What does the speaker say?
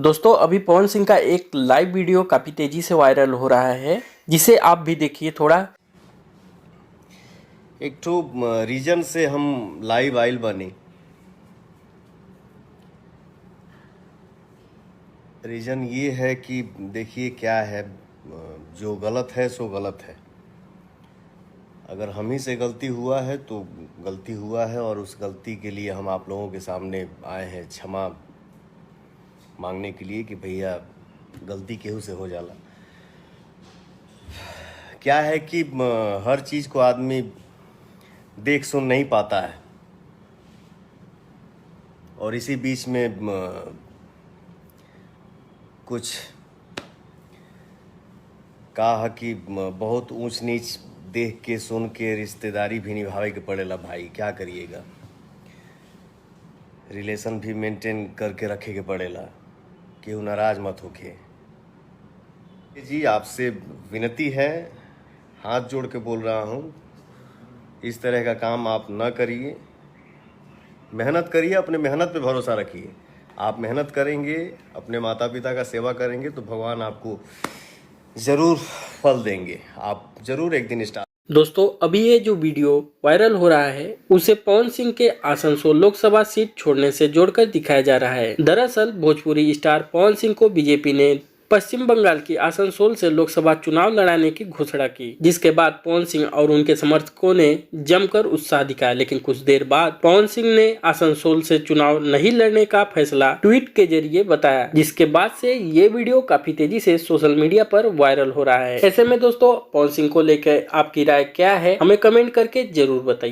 दोस्तों अभी पवन सिंह का एक लाइव वीडियो काफ़ी तेज़ी से वायरल हो रहा है, जिसे आप भी देखिए थोड़ा। एक ठो रीजन से हम लाइव आइल बने। रीजन ये है कि देखिए क्या है, जो गलत है सो गलत है। अगर हम ही से गलती हुआ है तो गलती हुआ है, और उस गलती के लिए हम आप लोगों के सामने आए हैं क्षमा मांगने के लिए कि भैया गलती केहू से हो जाला। क्या है कि हर चीज़ को आदमी देख सुन नहीं पाता है, और इसी बीच में कुछ कहा कि बहुत ऊंच नीच देख के सुन के रिश्तेदारी भी निभावे के पड़ेला। भाई क्या करिएगा, रिलेशन भी मेंटेन करके रखे के पड़ेला, केहू नाराज मत होके। जी आपसे विनती है, हाथ जोड़ के बोल रहा हूँ, इस तरह का काम आप न करिए। मेहनत करिए, अपने मेहनत पे भरोसा रखिए। आप मेहनत करेंगे, अपने माता पिता का सेवा करेंगे तो भगवान आपको ज़रूर फल देंगे। आप ज़रूर एक दिन स्टार। दोस्तों अभी ये जो वीडियो वायरल हो रहा है उसे पवन सिंह के आसनसोल लोकसभा सीट छोड़ने से जोड़कर दिखाया जा रहा है। दरअसल भोजपुरी स्टार पवन सिंह को बीजेपी ने पश्चिम बंगाल की आसनसोल से लोकसभा चुनाव लड़ाने की घोषणा की, जिसके बाद पवन सिंह और उनके समर्थकों ने जमकर उत्साह दिखाया। लेकिन कुछ देर बाद पवन सिंह ने आसनसोल से चुनाव नहीं लड़ने का फैसला ट्वीट के जरिए बताया, जिसके बाद से ये वीडियो काफी तेजी से सोशल मीडिया पर वायरल हो रहा है। ऐसे में दोस्तों पवन सिंह को लेकर आपकी राय क्या है, हमें कमेंट करके जरूर बताइए।